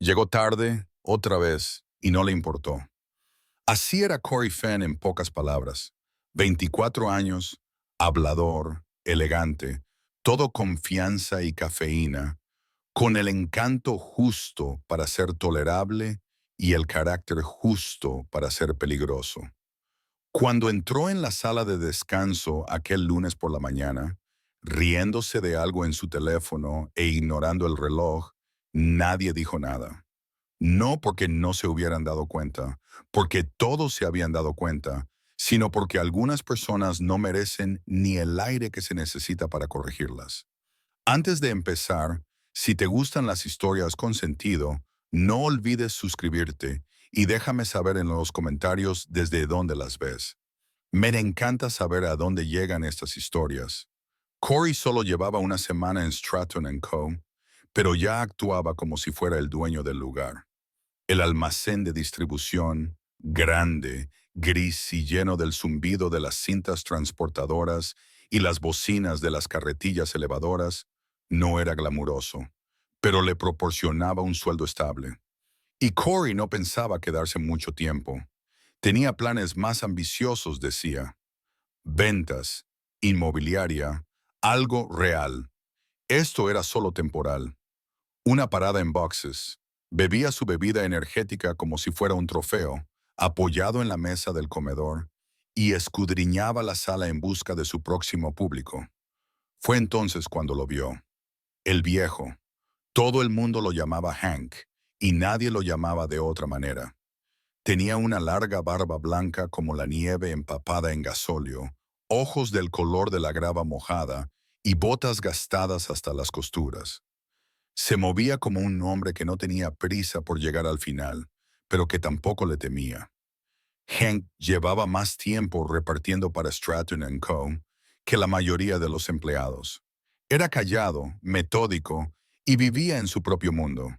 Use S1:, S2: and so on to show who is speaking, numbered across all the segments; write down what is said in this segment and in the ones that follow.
S1: Llegó tarde, otra vez, y no le importó. Así era Corey Fenn en pocas palabras. 24 años, hablador, elegante, todo confianza y cafeína, con el encanto justo para ser tolerable y el carácter justo para ser peligroso. Cuando entró en la sala de descanso aquel lunes por la mañana, riéndose de algo en su teléfono e ignorando el reloj, nadie dijo nada. No porque no se hubieran dado cuenta, porque todos se habían dado cuenta, sino porque algunas personas no merecen ni el aire que se necesita para corregirlas. Antes de empezar, si te gustan las historias con sentido, no olvides suscribirte y déjame saber en los comentarios desde dónde las ves. Me encanta saber a dónde llegan estas historias. Corey solo llevaba una semana en Stratton Co., pero ya actuaba como si fuera el dueño del lugar. El almacén de distribución, grande, gris y lleno del zumbido de las cintas transportadoras y las bocinas de las carretillas elevadoras, no era glamuroso, pero le proporcionaba un sueldo estable. Y Corey no pensaba quedarse mucho tiempo. Tenía planes más ambiciosos, decía. Ventas, inmobiliaria, algo real. Esto era solo temporal. Una parada en boxes. Bebía su bebida energética como si fuera un trofeo, apoyado en la mesa del comedor, y escudriñaba la sala en busca de su próximo público. Fue entonces cuando lo vio. El viejo. Todo el mundo lo llamaba Hank, y nadie lo llamaba de otra manera. Tenía una larga barba blanca como la nieve empapada en gasóleo, ojos del color de la grava mojada y botas gastadas hasta las costuras. Se movía como un hombre que no tenía prisa por llegar al final, pero que tampoco le temía. Hank llevaba más tiempo repartiendo para Stratton Co. que la mayoría de los empleados. Era callado, metódico y vivía en su propio mundo.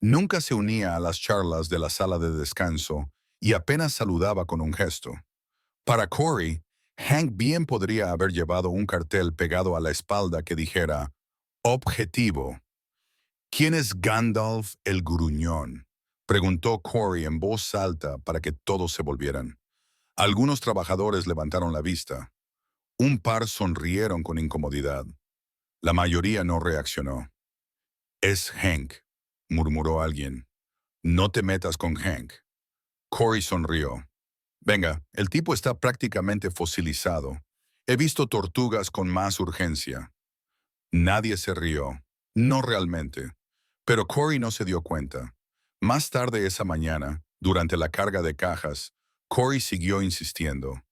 S1: Nunca se unía a las charlas de la sala de descanso y apenas saludaba con un gesto. Para Corey, Hank bien podría haber llevado un cartel pegado a la espalda que dijera «Objetivo». ¿Quién es Gandalf el Gruñón?, preguntó Corey en voz alta para que todos se volvieran. Algunos trabajadores levantaron la vista. Un par sonrieron con incomodidad. La mayoría no reaccionó. «Es Hank», murmuró alguien. «No te metas con Hank». Corey sonrió. «Venga, el tipo está prácticamente fosilizado. He visto tortugas con más urgencia». Nadie se rió. No realmente. Pero Corey no se dio cuenta. Más tarde esa mañana, durante la carga de cajas, Corey siguió insistiendo.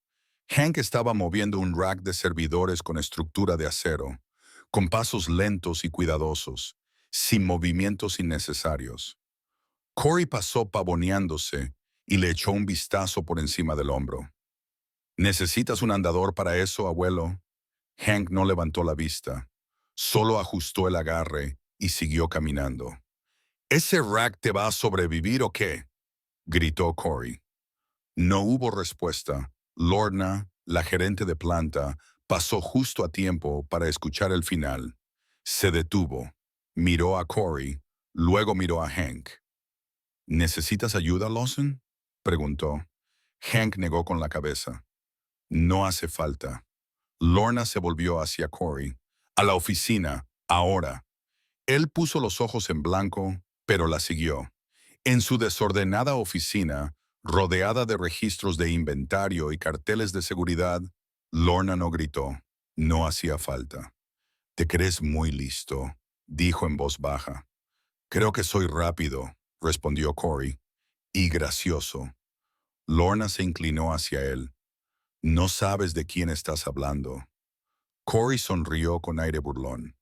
S1: Hank estaba moviendo un rack de servidores con estructura de acero, con pasos lentos y cuidadosos, sin movimientos innecesarios. Corey pasó pavoneándose y le echó un vistazo por encima del hombro. ¿Necesitas un andador para eso, abuelo? Hank no levantó la vista. Solo ajustó el agarre y siguió caminando. ¿Ese rack te va a sobrevivir o qué?, gritó Corey. No hubo respuesta. Lorna, la gerente de planta, pasó justo a tiempo para escuchar el final. Se detuvo, miró a Corey, luego miró a Hank. ¿Necesitas ayuda, Lawson?, preguntó. Hank negó con la cabeza. No hace falta. Lorna se volvió hacia Corey. A la oficina, ahora. Él puso los ojos en blanco, pero la siguió. En su desordenada oficina, rodeada de registros de inventario y carteles de seguridad, Lorna no gritó. No hacía falta. «Te crees muy listo», dijo en voz baja. «Creo que soy rápido», respondió Corey. «Y gracioso». Lorna se inclinó hacia él. «No sabes de quién estás hablando». Corey sonrió con aire burlón.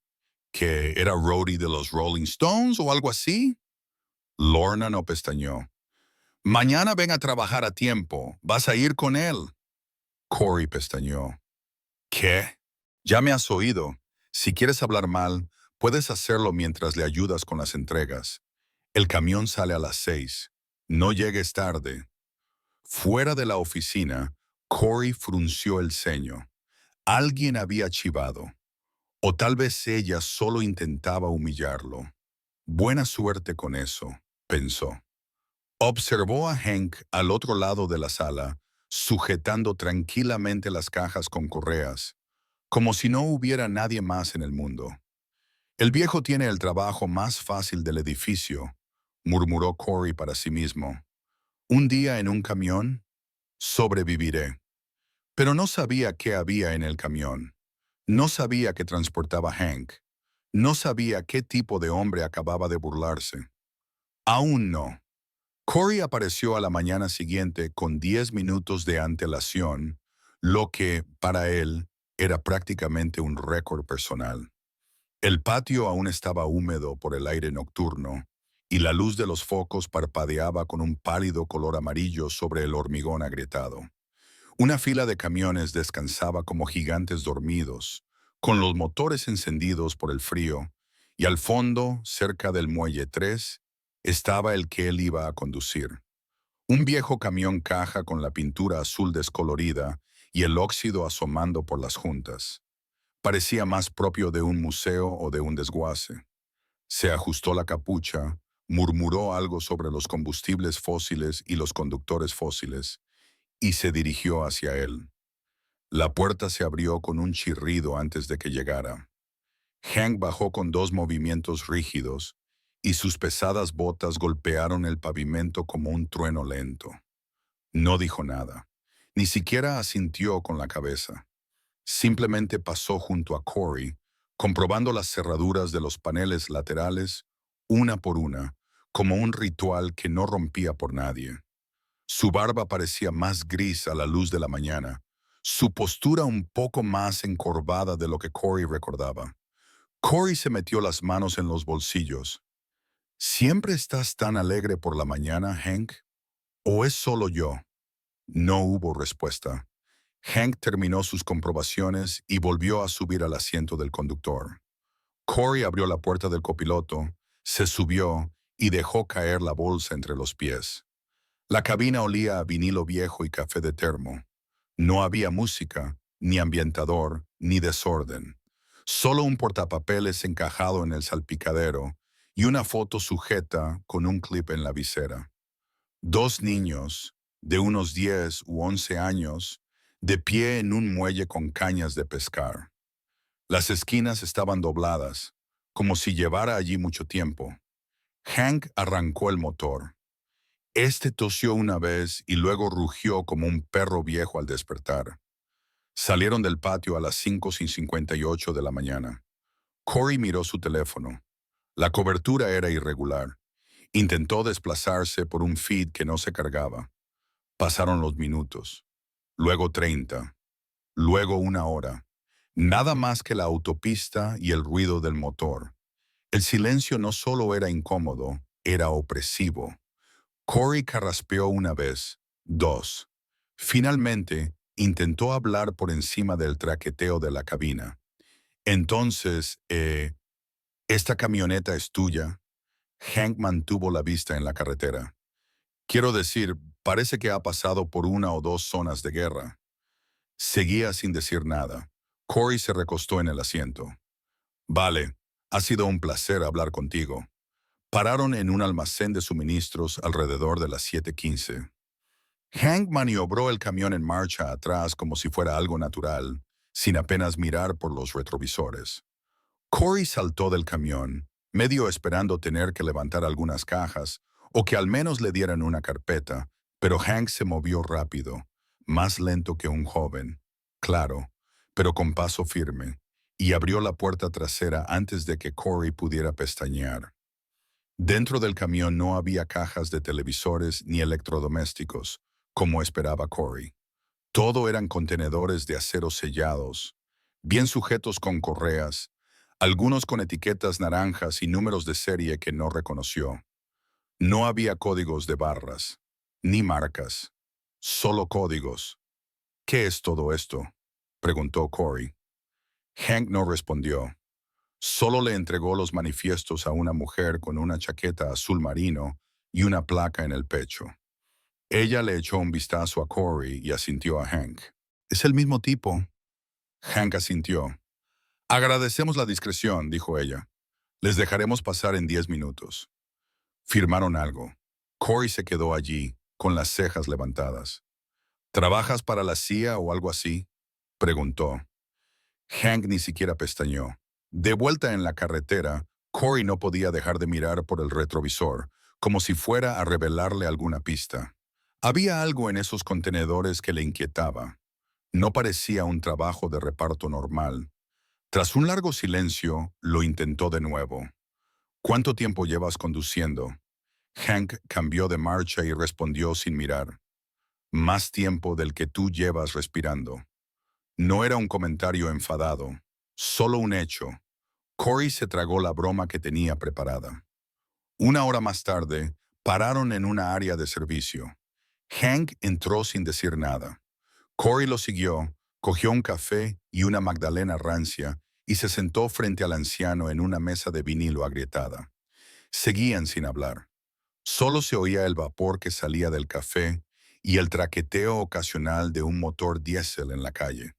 S1: ¿Que era roadie de los Rolling Stones o algo así? Lorna no pestañeó. «Mañana ven a trabajar a tiempo. ¿Vas a ir con él?» Corey pestañeó. «¿Qué? Ya me has oído. Si quieres hablar mal, puedes hacerlo mientras le ayudas con las entregas. El camión sale a las 6. No llegues tarde». Fuera de la oficina, Corey frunció el ceño. Alguien había chivado. O tal vez ella solo intentaba humillarlo. Buena suerte con eso. pensó. Observó a Hank al otro lado de la sala, sujetando tranquilamente las cajas con correas, como si no hubiera nadie más en el mundo. El viejo tiene el trabajo más fácil del edificio, murmuró Corey para sí mismo. Un día en un camión, sobreviviré. Pero no sabía qué había en el camión. No sabía que transportaba Hank. No sabía qué tipo de hombre acababa de burlarse. Aún no. Corey apareció a la mañana siguiente con 10 minutos de antelación, lo que, para él, era prácticamente un récord personal. El patio aún estaba húmedo por el aire nocturno, y la luz de los focos parpadeaba con un pálido color amarillo sobre el hormigón agrietado. Una fila de camiones descansaba como gigantes dormidos, con los motores encendidos por el frío, y al fondo, cerca del muelle 3, estaba el que él iba a conducir. Un viejo camión caja con la pintura azul descolorida y el óxido asomando por las juntas. Parecía más propio de un museo o de un desguace. Se ajustó la capucha, murmuró algo sobre los combustibles fósiles y los conductores fósiles, y se dirigió hacia él. La puerta se abrió con un chirrido antes de que llegara. Hank bajó con dos movimientos rígidos, y sus pesadas botas golpearon el pavimento como un trueno lento. No dijo nada, ni siquiera asintió con la cabeza. Simplemente pasó junto a Corey, comprobando las cerraduras de los paneles laterales, una por una, como un ritual que no rompía por nadie. Su barba parecía más gris a la luz de la mañana, su postura un poco más encorvada de lo que Corey recordaba. Corey se metió las manos en los bolsillos. ¿Siempre estás tan alegre por la mañana, Hank? ¿O es solo yo? No hubo respuesta. Hank terminó sus comprobaciones y volvió a subir al asiento del conductor. Corey abrió la puerta del copiloto, se subió y dejó caer la bolsa entre los pies. La cabina olía a vinilo viejo y café de termo. No había música, ni ambientador, ni desorden. Solo un portapapeles encajado en el salpicadero y una foto sujeta con un clip en la visera. Dos niños, de unos 10 u 11 años, de pie en un muelle con cañas de pescar. Las esquinas estaban dobladas, como si llevara allí mucho tiempo. Hank arrancó el motor. Este tosió una vez y luego rugió como un perro viejo al despertar. Salieron del patio a las 5:58 de la mañana. Corey miró su teléfono. La cobertura era irregular. Intentó desplazarse por un feed que no se cargaba. Pasaron los minutos, luego 30, luego una hora. Nada más que la autopista y el ruido del motor. El silencio no solo era incómodo, era opresivo. Corey carraspeó una vez, dos. Finalmente, intentó hablar por encima del traqueteo de la cabina. Entonces, ¿esta camioneta es tuya? Hank mantuvo la vista en la carretera. Quiero decir, parece que ha pasado por una o dos zonas de guerra. Seguía sin decir nada. Corey se recostó en el asiento. Vale, ha sido un placer hablar contigo. Pararon en un almacén de suministros alrededor de las 7:15. Hank maniobró el camión en marcha atrás como si fuera algo natural, sin apenas mirar por los retrovisores. Corey saltó del camión, medio esperando tener que levantar algunas cajas o que al menos le dieran una carpeta, pero Hank se movió rápido, más lento que un joven, claro, pero con paso firme, y abrió la puerta trasera antes de que Corey pudiera pestañear. Dentro del camión no había cajas de televisores ni electrodomésticos, como esperaba Corey. Todo eran contenedores de acero sellados, bien sujetos con correas, algunos con etiquetas naranjas y números de serie que no reconoció. No había códigos de barras, ni marcas, solo códigos. ¿Qué es todo esto?, preguntó Corey. Hank no respondió. Solo le entregó los manifiestos a una mujer con una chaqueta azul marino y una placa en el pecho. Ella le echó un vistazo a Corey y asintió a Hank. «Es el mismo tipo». Hank asintió. «Agradecemos la discreción», dijo ella. «Les dejaremos pasar en 10 minutos». Firmaron algo. Corey se quedó allí, con las cejas levantadas. ¿Trabajas para la CIA o algo así? Preguntó. Hank ni siquiera pestañeó. De vuelta en la carretera, Corey no podía dejar de mirar por el retrovisor, como si fuera a revelarle alguna pista. Había algo en esos contenedores que le inquietaba. No parecía un trabajo de reparto normal. Tras un largo silencio, lo intentó de nuevo. ¿Cuánto tiempo llevas conduciendo? Hank cambió de marcha y respondió sin mirar. Más tiempo del que tú llevas respirando. No era un comentario enfadado, solo un hecho. Corey se tragó la broma que tenía preparada. Una hora más tarde, pararon en una área de servicio. Hank entró sin decir nada. Corey lo siguió, cogió un café y una magdalena rancia y se sentó frente al anciano en una mesa de vinilo agrietada. Seguían sin hablar. Solo se oía el vapor que salía del café y el traqueteo ocasional de un motor diésel en la calle.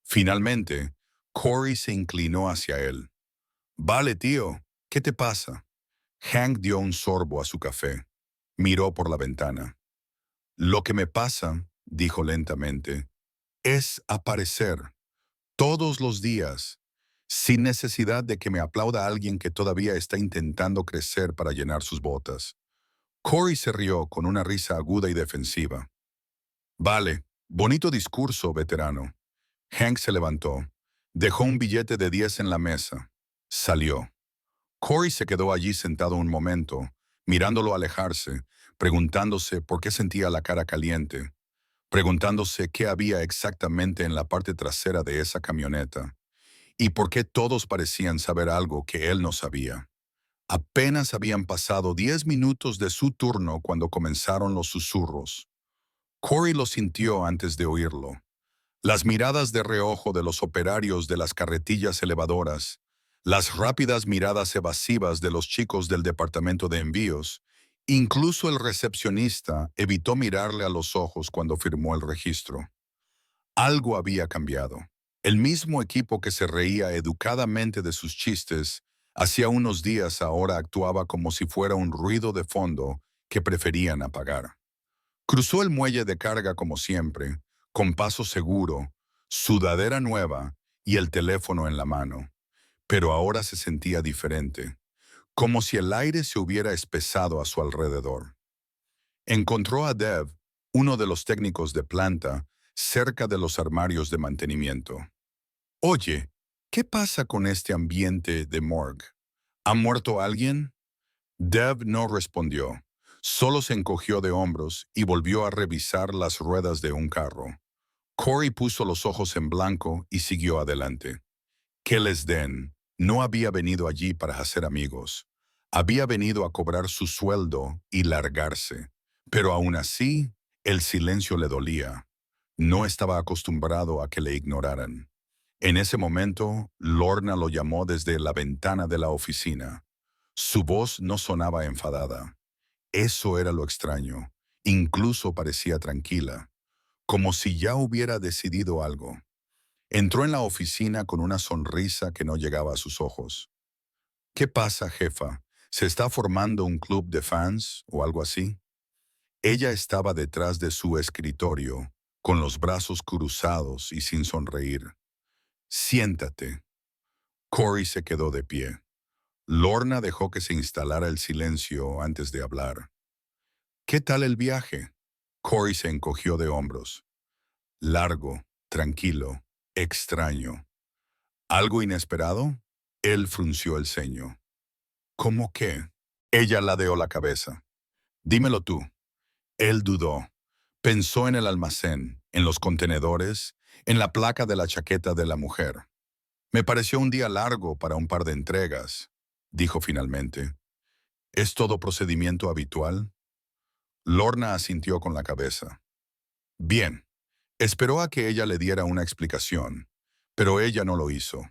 S1: Finalmente, Corey se inclinó hacia él. Vale, tío, ¿qué te pasa? Hank dio un sorbo a su café. Miró por la ventana. Lo que me pasa, dijo lentamente, es aparecer todos los días, sin necesidad de que me aplauda alguien que todavía está intentando crecer para llenar sus botas. Corey se rió con una risa aguda y defensiva. Vale, bonito discurso, veterano. Hank se levantó. Dejó un billete de 10 en la mesa. Salió. Corey se quedó allí sentado un momento, mirándolo alejarse, preguntándose por qué sentía la cara caliente, preguntándose qué había exactamente en la parte trasera de esa camioneta, y por qué todos parecían saber algo que él no sabía. Apenas habían pasado 10 minutos de su turno cuando comenzaron los susurros. Corey lo sintió antes de oírlo. Las miradas de reojo de los operarios de las carretillas elevadoras, las rápidas miradas evasivas de los chicos del departamento de envíos, incluso el recepcionista evitó mirarle a los ojos cuando firmó el registro. Algo había cambiado. El mismo equipo que se reía educadamente de sus chistes, hacía unos días ahora actuaba como si fuera un ruido de fondo que preferían apagar. Cruzó el muelle de carga como siempre, con paso seguro, sudadera nueva y el teléfono en la mano. Pero ahora se sentía diferente, como si el aire se hubiera espesado a su alrededor. Encontró a Dev, uno de los técnicos de planta, cerca de los armarios de mantenimiento. Oye, ¿qué pasa con este ambiente de morgue? ¿Ha muerto alguien? Dev no respondió. Solo se encogió de hombros y volvió a revisar las ruedas de un carro. Corey puso los ojos en blanco y siguió adelante. Que les den. No había venido allí para hacer amigos. Había venido a cobrar su sueldo y largarse. Pero aún así, el silencio le dolía. No estaba acostumbrado a que le ignoraran. En ese momento, Lorna lo llamó desde la ventana de la oficina. Su voz no sonaba enfadada. Eso era lo extraño. Incluso parecía tranquila, como si ya hubiera decidido algo. Entró en la oficina con una sonrisa que no llegaba a sus ojos. ¿Qué pasa, jefa? ¿Se está formando un club de fans o algo así? Ella estaba detrás de su escritorio, con los brazos cruzados y sin sonreír. Siéntate. Corey se quedó de pie. Lorna dejó que se instalara el silencio antes de hablar. ¿Qué tal el viaje? Corey se encogió de hombros. Largo, tranquilo, extraño. ¿Algo inesperado? Él frunció el ceño. ¿Cómo qué? Ella ladeó la cabeza. Dímelo tú. Él dudó. Pensó en el almacén, en los contenedores, en la placa de la chaqueta de la mujer. Me pareció un día largo para un par de entregas, dijo finalmente. ¿Es todo procedimiento habitual? Lorna asintió con la cabeza. Bien. Esperó a que ella le diera una explicación, pero ella no lo hizo.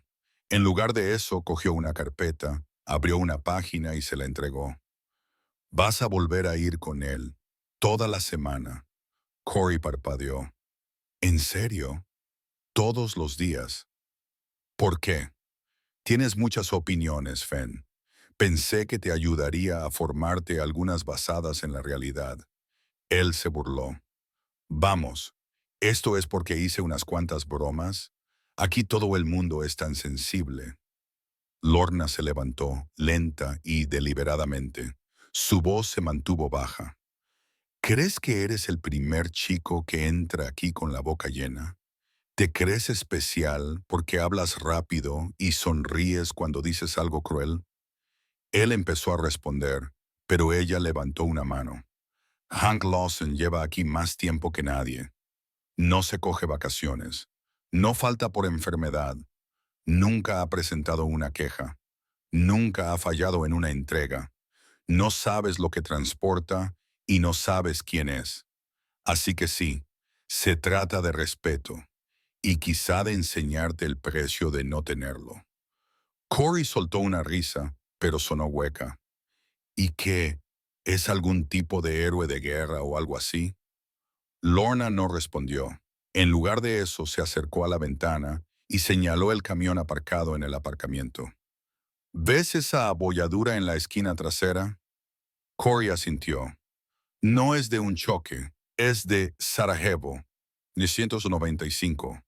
S1: En lugar de eso, cogió una carpeta, abrió una página y se la entregó. Vas a volver a ir con él, toda la semana. Corey parpadeó. ¿En serio? ¿Todos los días? ¿Por qué? Tienes muchas opiniones, Fen. Pensé que te ayudaría a formarte algunas basadas en la realidad. Él se burló. Vamos, ¿esto es porque hice unas cuantas bromas? Aquí todo el mundo es tan sensible. Lorna se levantó, lenta y deliberadamente. Su voz se mantuvo baja. ¿Crees que eres el primer chico que entra aquí con la boca llena? ¿Te crees especial porque hablas rápido y sonríes cuando dices algo cruel? Él empezó a responder, pero ella levantó una mano. Hank Lawson lleva aquí más tiempo que nadie. No se coge vacaciones. No falta por enfermedad. Nunca ha presentado una queja. Nunca ha fallado en una entrega. No sabes lo que transporta y no sabes quién es. Así que sí, se trata de respeto y quizá de enseñarte el precio de no tenerlo. Corey soltó una risa, pero sonó hueca. ¿Y qué? ¿Es algún tipo de héroe de guerra o algo así? Lorna no respondió. En lugar de eso, se acercó a la ventana y señaló el camión aparcado en el aparcamiento. ¿Ves esa abolladura en la esquina trasera? Corey asintió. No es de un choque, es de Sarajevo, 1995.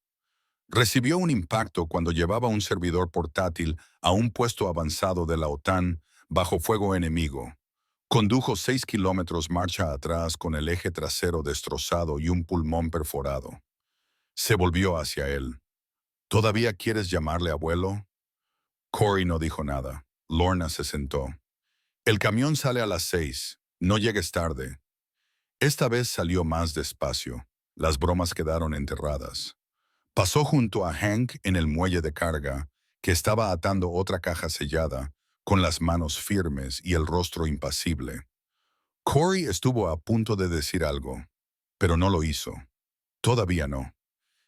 S1: Recibió un impacto cuando llevaba un servidor portátil a un puesto avanzado de la OTAN bajo fuego enemigo. Condujo 6 kilómetros marcha atrás con el eje trasero destrozado y un pulmón perforado. Se volvió hacia él. ¿Todavía quieres llamarle abuelo? Corey no dijo nada. Lorna se sentó. El camión sale a las 6. No llegues tarde. Esta vez salió más despacio. Las bromas quedaron enterradas. Pasó junto a Hank en el muelle de carga, que estaba atando otra caja sellada, con las manos firmes y el rostro impasible. Corey estuvo a punto de decir algo, pero no lo hizo. Todavía no.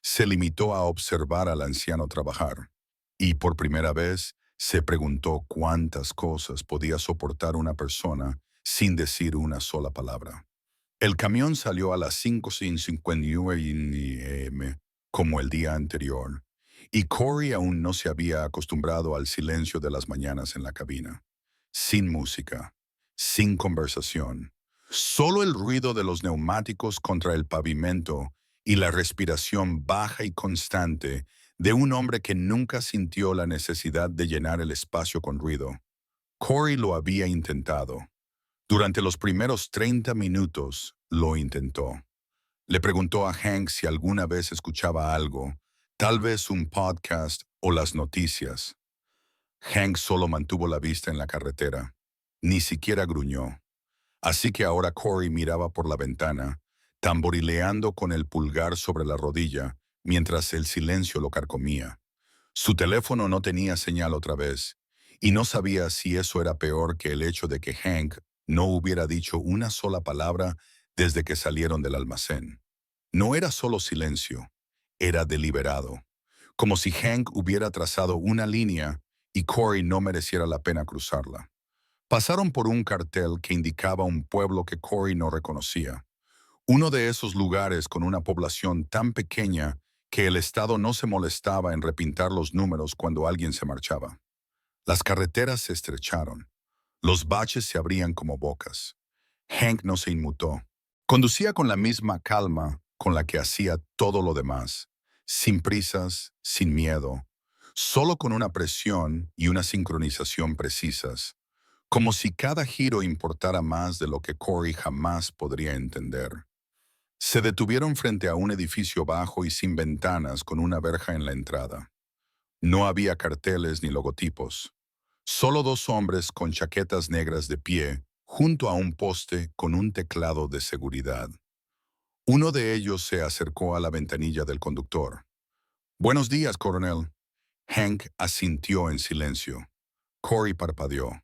S1: Se limitó a observar al anciano trabajar, y por primera vez se preguntó cuántas cosas podía soportar una persona sin decir una sola palabra. El camión salió a las 5:59 am, como el día anterior, y Corey aún no se había acostumbrado al silencio de las mañanas en la cabina. Sin música, sin conversación, solo el ruido de los neumáticos contra el pavimento y la respiración baja y constante de un hombre que nunca sintió la necesidad de llenar el espacio con ruido. Corey lo había intentado. Durante los primeros 30 minutos lo intentó. Le preguntó a Hank si alguna vez escuchaba algo, tal vez un podcast o las noticias. Hank solo mantuvo la vista en la carretera. Ni siquiera gruñó. Así que ahora Corey miraba por la ventana, tamborileando con el pulgar sobre la rodilla, mientras el silencio lo carcomía. Su teléfono no tenía señal otra vez, y no sabía si eso era peor que el hecho de que Hank no hubiera dicho una sola palabra desde que salieron del almacén. No era solo silencio, era deliberado, como si Hank hubiera trazado una línea y Corey no mereciera la pena cruzarla. Pasaron por un cartel que indicaba un pueblo que Corey no reconocía, uno de esos lugares con una población tan pequeña que el Estado no se molestaba en repintar los números cuando alguien se marchaba. Las carreteras se estrecharon. Los baches se abrían como bocas. Hank no se inmutó. Conducía con la misma calma con la que hacía todo lo demás, sin prisas, sin miedo, solo con una presión y una sincronización precisas, como si cada giro importara más de lo que Corey jamás podría entender. Se detuvieron frente a un edificio bajo y sin ventanas con una verja en la entrada. No había carteles ni logotipos. Solo dos hombres con chaquetas negras de pie, junto a un poste con un teclado de seguridad. Uno de ellos se acercó a la ventanilla del conductor. «Buenos días, coronel». Hank asintió en silencio. Corey parpadeó.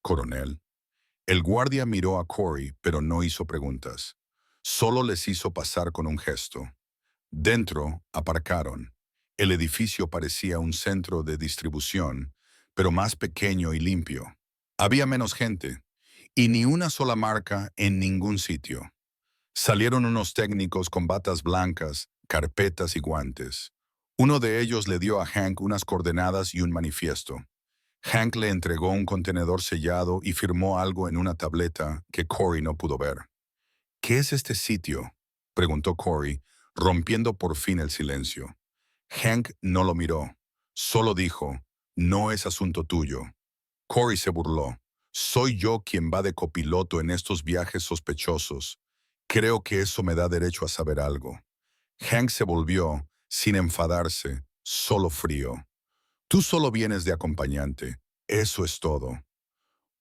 S1: «¿Coronel?». El guardia miró a Corey, pero no hizo preguntas. Solo les hizo pasar con un gesto. Dentro, aparcaron. El edificio parecía un centro de distribución, pero más pequeño y limpio. Había menos gente, y ni una sola marca en ningún sitio. Salieron unos técnicos con batas blancas, carpetas y guantes. Uno de ellos le dio a Hank unas coordenadas y un manifiesto. Hank le entregó un contenedor sellado y firmó algo en una tableta que Corey no pudo ver. ¿Qué es este sitio?, preguntó Corey, rompiendo por fin el silencio. Hank no lo miró, solo dijo, no es asunto tuyo. Corey se burló. Soy yo quien va de copiloto en estos viajes sospechosos. Creo que eso me da derecho a saber algo. Hank se volvió, sin enfadarse, solo frío. Tú solo vienes de acompañante. Eso es todo.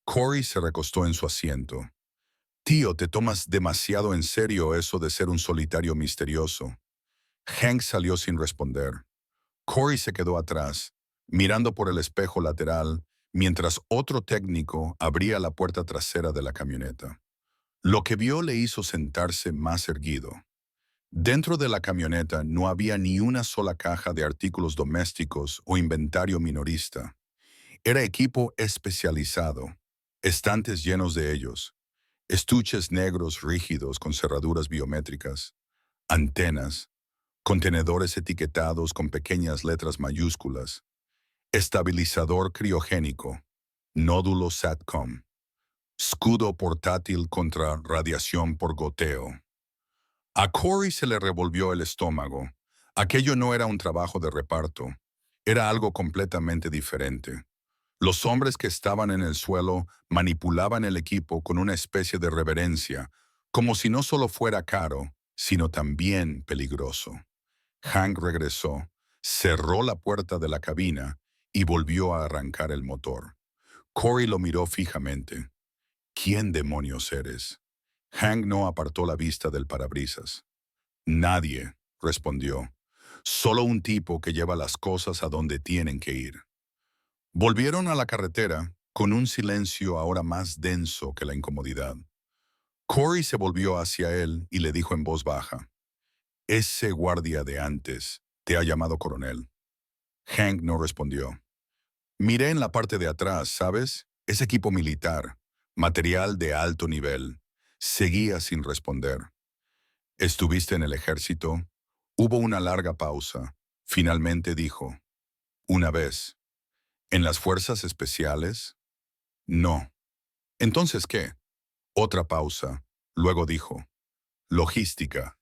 S1: Corey se recostó en su asiento. Tío, te tomas demasiado en serio eso de ser un solitario misterioso. Hank salió sin responder. Corey se quedó atrás, mirando por el espejo lateral, mientras otro técnico abría la puerta trasera de la camioneta. Lo que vio le hizo sentarse más erguido. Dentro de la camioneta no había ni una sola caja de artículos domésticos o inventario minorista. Era equipo especializado, estantes llenos de ellos, estuches negros rígidos con cerraduras biométricas, antenas, contenedores etiquetados con pequeñas letras mayúsculas, estabilizador criogénico, nódulo SATCOM, escudo portátil contra radiación por goteo. A Corey se le revolvió el estómago. Aquello no era un trabajo de reparto, era algo completamente diferente. Los hombres que estaban en el suelo manipulaban el equipo con una especie de reverencia, como si no solo fuera caro, sino también peligroso. Hank regresó, cerró la puerta de la cabina y volvió a arrancar el motor. Corey lo miró fijamente. ¿Quién demonios eres? Hank no apartó la vista del parabrisas. Nadie, respondió. Solo un tipo que lleva las cosas a donde tienen que ir. Volvieron a la carretera con un silencio ahora más denso que la incomodidad. Corey se volvió hacia él y le dijo en voz baja, «Ese guardia de antes te ha llamado coronel». Hank no respondió. «Miré en la parte de atrás, ¿sabes? Es equipo militar, material de alto nivel». Seguía sin responder. «¿Estuviste en el ejército?» Hubo una larga pausa. Finalmente dijo, «Una vez». «¿En las fuerzas especiales?» «No». «¿Entonces qué?» Otra pausa. Luego dijo, «Logística».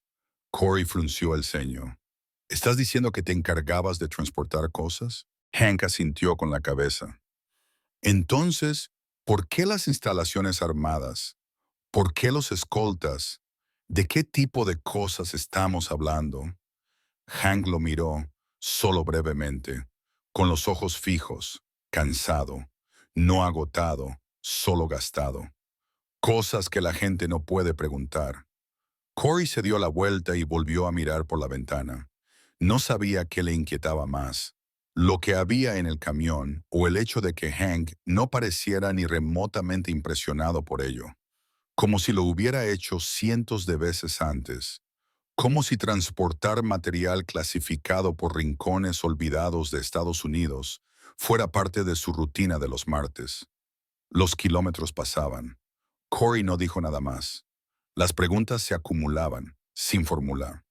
S1: Corey frunció el ceño. ¿Estás diciendo que te encargabas de transportar cosas? Hank asintió con la cabeza. Entonces, ¿por qué las instalaciones armadas? ¿Por qué los escoltas? ¿De qué tipo de cosas estamos hablando? Hank lo miró, solo brevemente, con los ojos fijos, cansado, no agotado, solo gastado. Cosas que la gente no puede preguntar. Corey se dio la vuelta y volvió a mirar por la ventana. No sabía qué le inquietaba más, lo que había en el camión o el hecho de que Hank no pareciera ni remotamente impresionado por ello, como si lo hubiera hecho cientos de veces antes, como si transportar material clasificado por rincones olvidados de Estados Unidos fuera parte de su rutina de los martes. Los kilómetros pasaban. Corey no dijo nada más. Las preguntas se acumulaban, sin formular.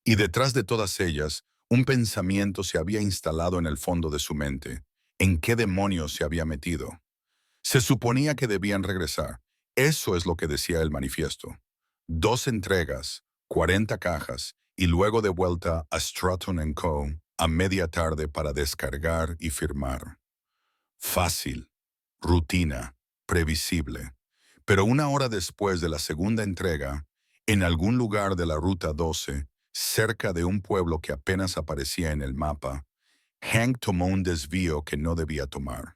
S1: Y detrás de todas ellas, un pensamiento se había instalado en el fondo de su mente. ¿En qué demonios se había metido? Se suponía que debían regresar. Eso es lo que decía el manifiesto. 2 entregas, 40 cajas, y luego de vuelta a Stratton Co. a media tarde para descargar y firmar. Fácil, rutina, previsible. Pero una hora después de la segunda entrega, en algún lugar de la Ruta 12, cerca de un pueblo que apenas aparecía en el mapa, Hank tomó un desvío que no debía tomar.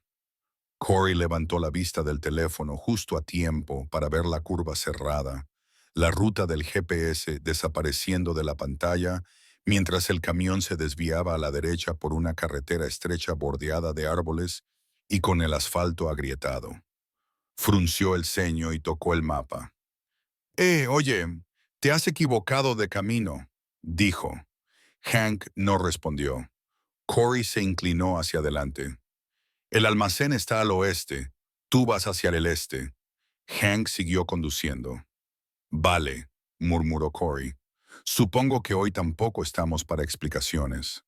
S1: Corey levantó la vista del teléfono justo a tiempo para ver la curva cerrada, la ruta del GPS desapareciendo de la pantalla, mientras el camión se desviaba a la derecha por una carretera estrecha bordeada de árboles y con el asfalto agrietado. Frunció el ceño y tocó el mapa. Oye, te has equivocado de camino», dijo. Hank no respondió. Corey se inclinó hacia adelante. «El almacén está al oeste. Tú vas hacia el este». Hank siguió conduciendo. «Vale», murmuró Corey. «Supongo que hoy tampoco estamos para explicaciones».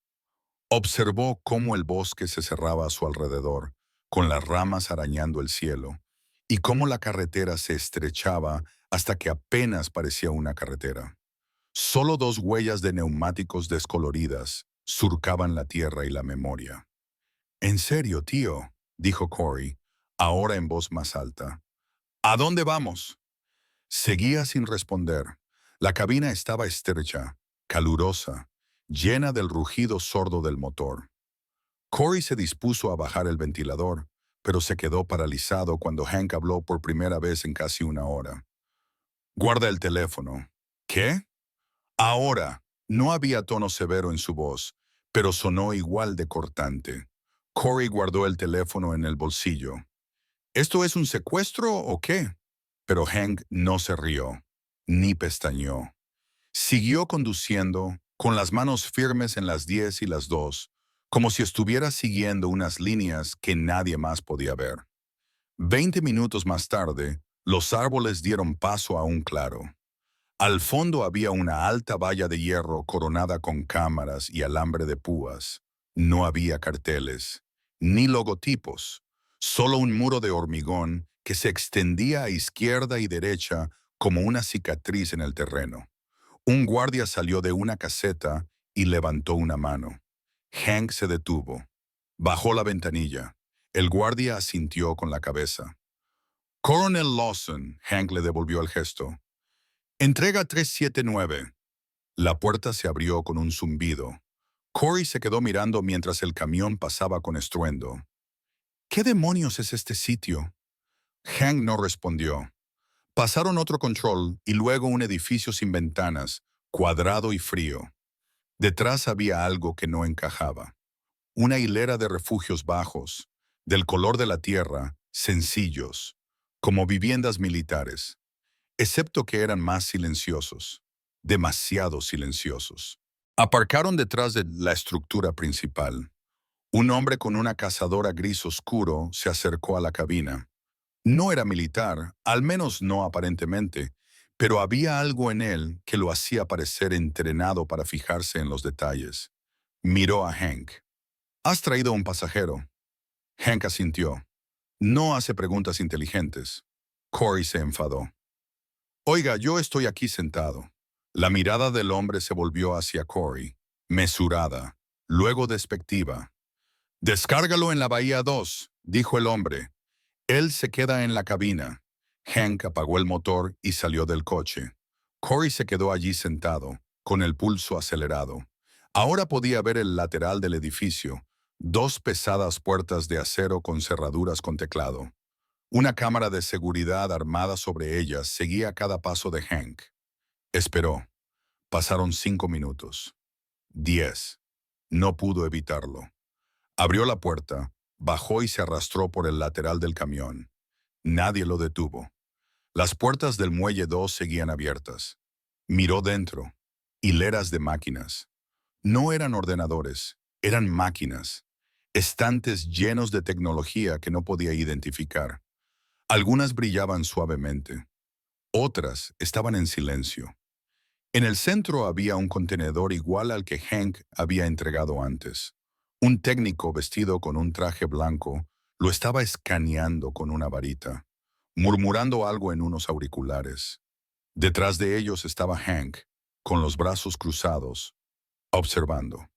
S1: Observó cómo el bosque se cerraba a su alrededor, con las ramas arañando el cielo, y cómo la carretera se estrechaba hasta que apenas parecía una carretera. Solo dos huellas de neumáticos descoloridas surcaban la tierra y la memoria. «En serio, tío», dijo Corey, ahora en voz más alta. «¿A dónde vamos?» Seguía sin responder. La cabina estaba estrecha, calurosa, llena del rugido sordo del motor. Corey se dispuso a bajar el ventilador, pero se quedó paralizado cuando Hank habló por primera vez en casi una hora. «Guarda el teléfono». «¿Qué?» Ahora, no había tono severo en su voz, pero sonó igual de cortante. Corey guardó el teléfono en el bolsillo. ¿Esto es un secuestro o qué? Pero Hank no se rió, ni pestañeó. Siguió conduciendo, con las manos firmes en las 10 y las 2, como si estuviera siguiendo unas líneas que nadie más podía ver. 20 minutos más tarde, los árboles dieron paso a un claro. Al fondo había una alta valla de hierro coronada con cámaras y alambre de púas. No había carteles, ni logotipos, solo un muro de hormigón que se extendía a izquierda y derecha como una cicatriz en el terreno. Un guardia salió de una caseta y levantó una mano. Hank se detuvo. Bajó la ventanilla. El guardia asintió con la cabeza. «Coronel Lawson», Hank le devolvió el gesto. «Entrega 379». La puerta se abrió con un zumbido. Corey se quedó mirando mientras el camión pasaba con estruendo. «¿Qué demonios es este sitio?» Hank no respondió. Pasaron otro control y luego un edificio sin ventanas, cuadrado y frío. Detrás había algo que no encajaba. Una hilera de refugios bajos, del color de la tierra, sencillos, como viviendas militares, excepto que eran más silenciosos, demasiado silenciosos. Aparcaron detrás de la estructura principal. Un hombre con una cazadora gris oscuro se acercó a la cabina. No era militar, al menos no aparentemente, pero había algo en él que lo hacía parecer entrenado para fijarse en los detalles. Miró a Hank. «¿Has traído un pasajero?» Hank asintió. «No hace preguntas inteligentes». Corey se enfadó. «Oiga, yo estoy aquí sentado». La mirada del hombre se volvió hacia Corey, mesurada, luego despectiva. «Descárgalo en la Bahía 2», dijo el hombre. «Él se queda en la cabina». Hank apagó el motor y salió del coche. Corey se quedó allí sentado, con el pulso acelerado. Ahora podía ver el lateral del edificio, dos pesadas puertas de acero con cerraduras con teclado. Una cámara de seguridad armada sobre ellas seguía cada paso de Hank. Esperó. Pasaron 5 minutos. 10. No pudo evitarlo. Abrió la puerta, bajó y se arrastró por el lateral del camión. Nadie lo detuvo. Las puertas del muelle 2 seguían abiertas. Miró dentro. Hileras de máquinas. No eran ordenadores, eran máquinas. Estantes llenos de tecnología que no podía identificar. Algunas brillaban suavemente. Otras estaban en silencio. En el centro había un contenedor igual al que Hank había entregado antes. Un técnico vestido con un traje blanco lo estaba escaneando con una varita, murmurando algo en unos auriculares. Detrás de ellos estaba Hank, con los brazos cruzados, observando.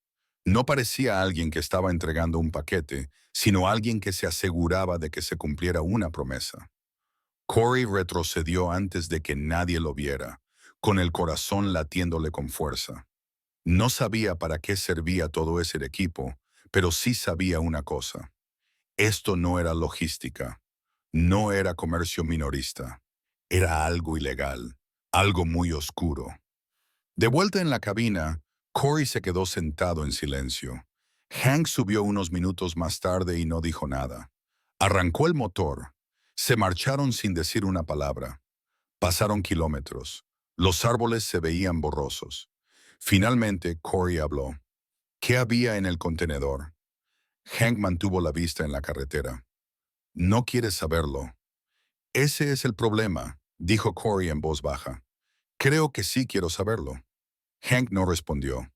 S1: No parecía alguien que estaba entregando un paquete, sino alguien que se aseguraba de que se cumpliera una promesa. Corey retrocedió antes de que nadie lo viera, con el corazón latiéndole con fuerza. No sabía para qué servía todo ese equipo, pero sí sabía una cosa. Esto no era logística, no era comercio minorista. Era algo ilegal, algo muy oscuro. De vuelta en la cabina, Corey se quedó sentado en silencio. Hank subió unos minutos más tarde y no dijo nada. Arrancó el motor. Se marcharon sin decir una palabra. Pasaron kilómetros. Los árboles se veían borrosos. Finalmente, Corey habló. ¿Qué había en el contenedor? Hank mantuvo la vista en la carretera. «No quieres saberlo». «Ese es el problema», dijo Corey en voz baja. «Creo que sí quiero saberlo». Hank no respondió.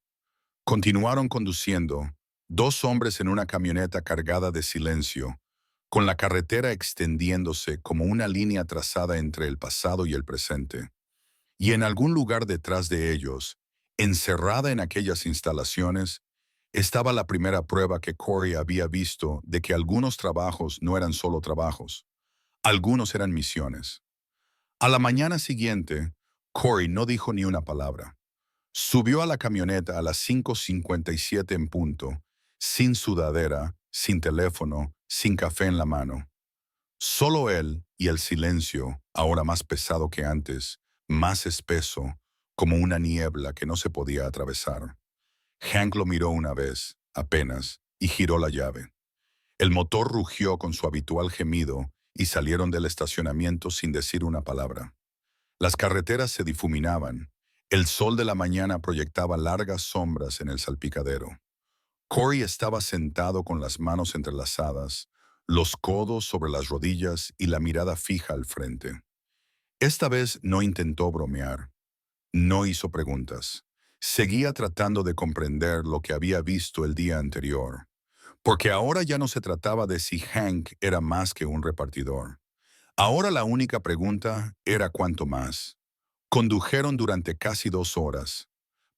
S1: Continuaron conduciendo, dos hombres en una camioneta cargada de silencio, con la carretera extendiéndose como una línea trazada entre el pasado y el presente. Y en algún lugar detrás de ellos, encerrada en aquellas instalaciones, estaba la primera prueba que Corey había visto de que algunos trabajos no eran solo trabajos, algunos eran misiones. A la mañana siguiente, Corey no dijo ni una palabra. Subió a la camioneta a las 5:57 en punto, sin sudadera, sin teléfono, sin café en la mano. Solo él y el silencio, ahora más pesado que antes, más espeso, como una niebla que no se podía atravesar. Hank lo miró una vez, apenas, y giró la llave. El motor rugió con su habitual gemido y salieron del estacionamiento sin decir una palabra. Las carreteras se difuminaban. El sol de la mañana proyectaba largas sombras en el salpicadero. Corey estaba sentado con las manos entrelazadas, los codos sobre las rodillas y la mirada fija al frente. Esta vez no intentó bromear, no hizo preguntas. Seguía tratando de comprender lo que había visto el día anterior, porque ahora ya no se trataba de si Hank era más que un repartidor. Ahora la única pregunta era cuánto más. Condujeron durante casi 2 horas.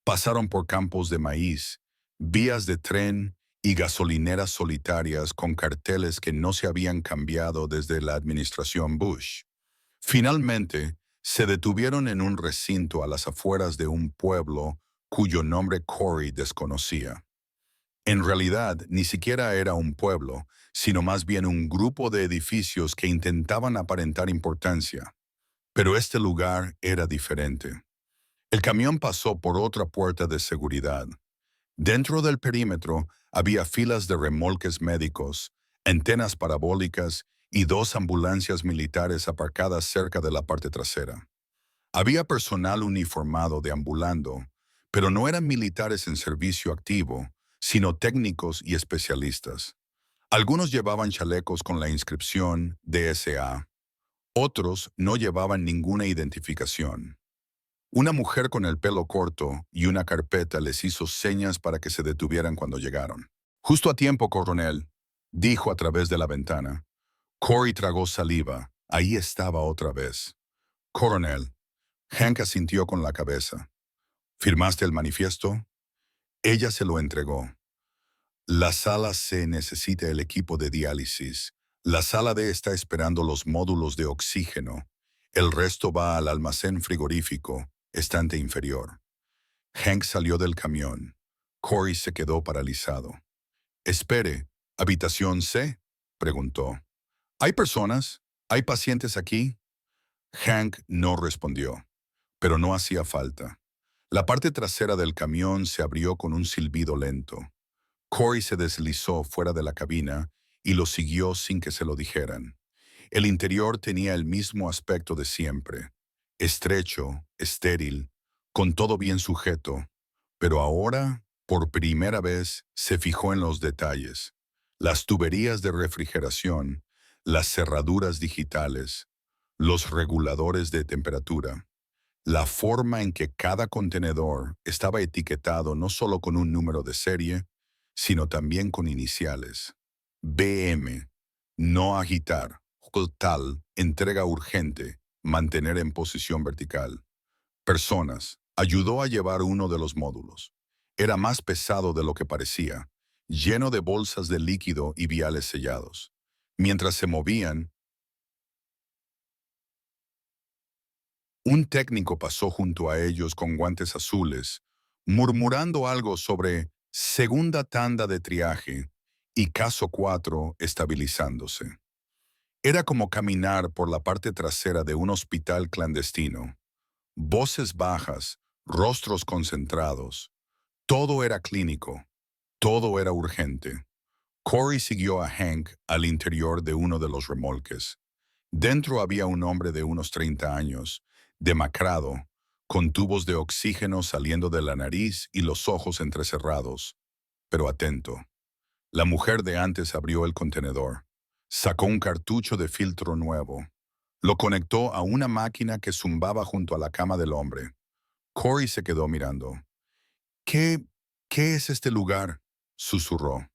S1: Pasaron por campos de maíz, vías de tren y gasolineras solitarias con carteles que no se habían cambiado desde la administración Bush. Finalmente, se detuvieron en un recinto a las afueras de un pueblo cuyo nombre Corey desconocía. En realidad, ni siquiera era un pueblo, sino más bien un grupo de edificios que intentaban aparentar importancia. Pero este lugar era diferente. El camión pasó por otra puerta de seguridad. Dentro del perímetro había filas de remolques médicos, antenas parabólicas y 2 ambulancias militares aparcadas cerca de la parte trasera. Había personal uniformado deambulando, pero no eran militares en servicio activo, sino técnicos y especialistas. Algunos llevaban chalecos con la inscripción DSA, otros no llevaban ninguna identificación. Una mujer con el pelo corto y una carpeta les hizo señas para que se detuvieran cuando llegaron. Justo a tiempo, coronel, dijo a través de la ventana. Corey tragó saliva. Ahí estaba otra vez. Coronel. Hank asintió con la cabeza. ¿Firmaste el manifiesto? Ella se lo entregó. La sala C necesita el equipo de diálisis. La sala D está esperando los módulos de oxígeno. El resto va al almacén frigorífico, estante inferior. Hank salió del camión. Corey se quedó paralizado. Espere, ¿habitación C? Preguntó. ¿Hay personas? ¿Hay pacientes aquí? Hank no respondió, pero no hacía falta. La parte trasera del camión se abrió con un silbido lento. Corey se deslizó fuera de la cabina y lo siguió sin que se lo dijeran. El interior tenía el mismo aspecto de siempre, estrecho, estéril, con todo bien sujeto, pero ahora, por primera vez, se fijó en los detalles. Las tuberías de refrigeración, las cerraduras digitales, los reguladores de temperatura, la forma en que cada contenedor estaba etiquetado no solo con un número de serie, sino también con iniciales. BM, no agitar, tal, entrega urgente, mantener en posición vertical. Personas, ayudó a llevar uno de los módulos. Era más pesado de lo que parecía, lleno de bolsas de líquido y viales sellados. Mientras se movían, un técnico pasó junto a ellos con guantes azules, murmurando algo sobre segunda tanda de triaje y caso 4 estabilizándose. Era como caminar por la parte trasera de un hospital clandestino. Voces bajas, rostros concentrados. Todo era clínico, todo era urgente. Corey siguió a Hank al interior de uno de los remolques. Dentro había un hombre de unos 30 años, demacrado, con tubos de oxígeno saliendo de la nariz y los ojos entrecerrados, pero atento. La mujer de antes abrió el contenedor, sacó un cartucho de filtro nuevo, lo conectó a una máquina que zumbaba junto a la cama del hombre. Corey se quedó mirando. ¿Qué, qué es este lugar?, susurró.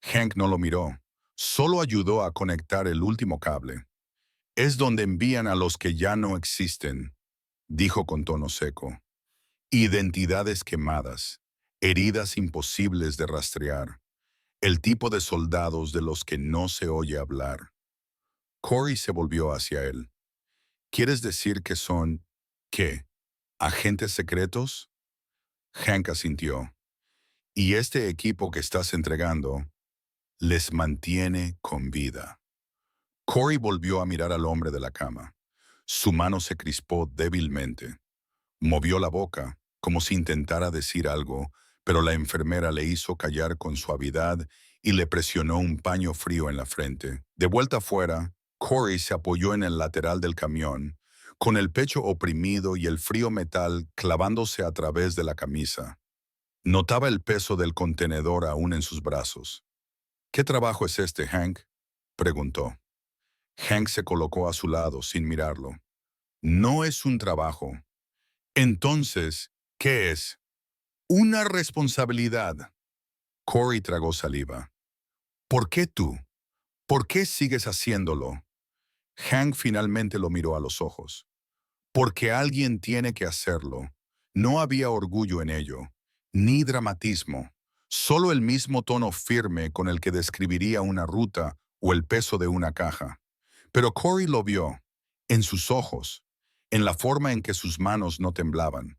S1: Hank no lo miró, Solo ayudó a conectar el último cable. Es donde envían a los que ya no existen, dijo con tono seco. Identidades quemadas, heridas imposibles de rastrear, el tipo de soldados de los que no se oye hablar. Corey se volvió hacia él. ¿Quieres decir que son, qué, agentes secretos? Hank asintió. Y este equipo que estás entregando les mantiene con vida. Corey volvió a mirar al hombre de la cama. Su mano se crispó débilmente. Movió la boca, como si intentara decir algo, pero la enfermera le hizo callar con suavidad y le presionó un paño frío en la frente. De vuelta afuera, Corey se apoyó en el lateral del camión, con el pecho oprimido y el frío metal clavándose a través de la camisa. Notaba el peso del contenedor aún en sus brazos. ¿Qué trabajo es este, Hank?, preguntó. Hank se colocó a su lado sin mirarlo. No es un trabajo. Entonces, ¿qué es? Una responsabilidad. Corey tragó saliva. ¿Por qué tú? ¿Por qué sigues haciéndolo? Hank finalmente lo miró a los ojos. Porque alguien tiene que hacerlo. No había orgullo en ello, ni dramatismo, solo el mismo tono firme con el que describiría una ruta o el peso de una caja. Pero Corey lo vio, en sus ojos, en la forma en que sus manos no temblaban,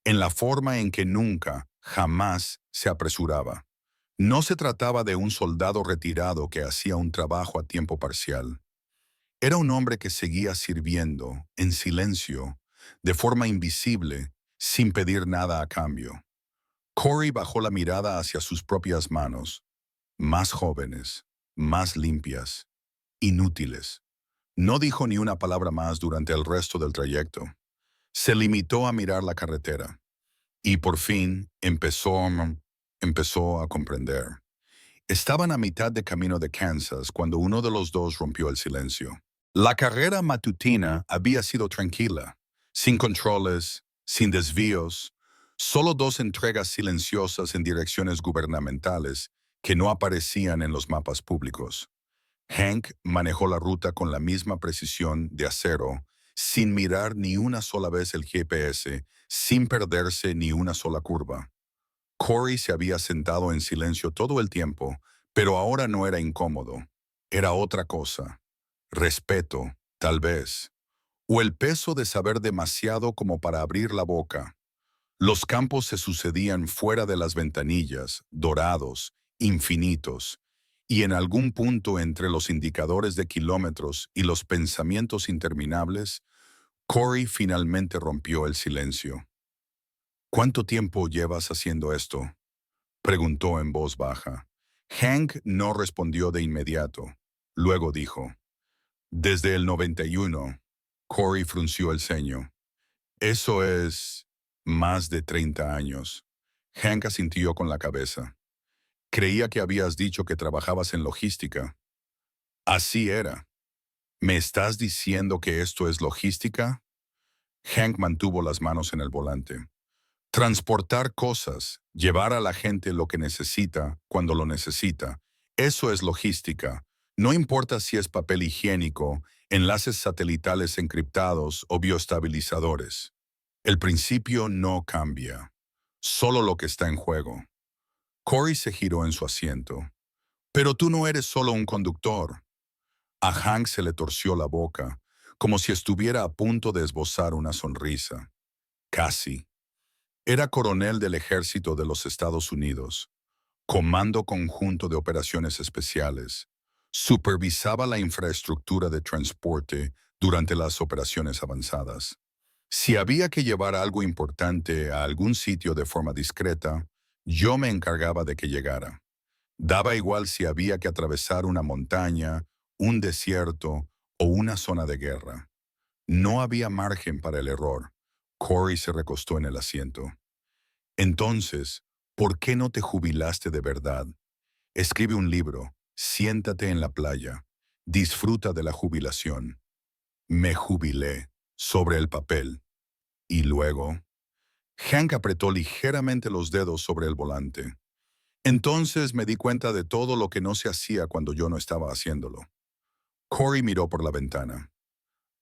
S1: en la forma en que nunca, jamás se apresuraba. No se trataba de un soldado retirado que hacía un trabajo a tiempo parcial. Era un hombre que seguía sirviendo, en silencio, de forma invisible, sin pedir nada a cambio. Corey bajó la mirada hacia sus propias manos, más jóvenes, más limpias, inútiles. No dijo ni una palabra más durante el resto del trayecto. Se limitó a mirar la carretera. Y por fin empezó a comprender. Estaban a mitad de camino de Kansas cuando uno de los dos rompió el silencio. La carrera matutina había sido tranquila, sin controles, sin desvíos, solo dos entregas silenciosas en direcciones gubernamentales que no aparecían en los mapas públicos. Hank manejó la ruta con la misma precisión de acero, sin mirar ni una sola vez el GPS, sin perderse ni una sola curva. Corey se había sentado en silencio todo el tiempo, pero ahora no era incómodo. Era otra cosa. Respeto, tal vez. O el peso de saber demasiado como para abrir la boca. Los campos se sucedían fuera de las ventanillas, dorados, infinitos, y en algún punto entre los indicadores de kilómetros y los pensamientos interminables, Corey finalmente rompió el silencio. ¿Cuánto tiempo llevas haciendo esto?, preguntó en voz baja. Hank no respondió de inmediato. Luego dijo, «Desde el 91». Corey frunció el ceño. «Eso es más de 30 años». Hank asintió con la cabeza. «Creía que habías dicho que trabajabas en logística». «Así era». «¿Me estás diciendo que esto es logística?». Hank mantuvo las manos en el volante. Transportar cosas, llevar a la gente lo que necesita cuando lo necesita, eso es logística. No importa si es papel higiénico, enlaces satelitales encriptados o bioestabilizadores. El principio no cambia, solo lo que está en juego. Corey se giró en su asiento. «Pero tú no eres solo un conductor». A Hank se le torció la boca, como si estuviera a punto de esbozar una sonrisa. Casi. Era coronel del Ejército de los Estados Unidos, Comando Conjunto de Operaciones Especiales. Supervisaba la infraestructura de transporte durante las operaciones avanzadas. Si había que llevar algo importante a algún sitio de forma discreta, yo me encargaba de que llegara. Daba igual si había que atravesar una montaña, un desierto o una zona de guerra. No había margen para el error. Corey se recostó en el asiento. «Entonces, ¿por qué no te jubilaste de verdad? Escribe un libro, siéntate en la playa, disfruta de la jubilación». Me jubilé, sobre el papel. Y luego, Hank apretó ligeramente los dedos sobre el volante. Entonces me di cuenta de todo lo que no se hacía cuando yo no estaba haciéndolo. Corey miró por la ventana.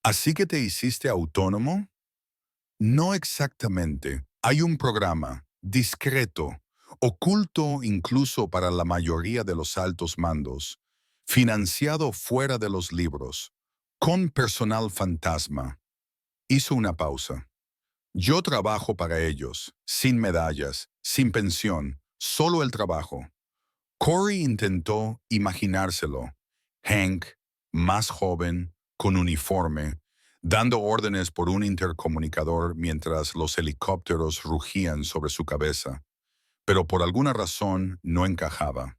S1: ¿Así que te hiciste autónomo? No exactamente. Hay un programa, discreto, oculto incluso para la mayoría de los altos mandos, financiado fuera de los libros, con personal fantasma. Hizo una pausa. Yo trabajo para ellos, sin medallas, sin pensión, solo el trabajo. Corey intentó imaginárselo. Hank, más joven, con uniforme, dando órdenes por un intercomunicador mientras los helicópteros rugían sobre su cabeza. Pero por alguna razón no encajaba.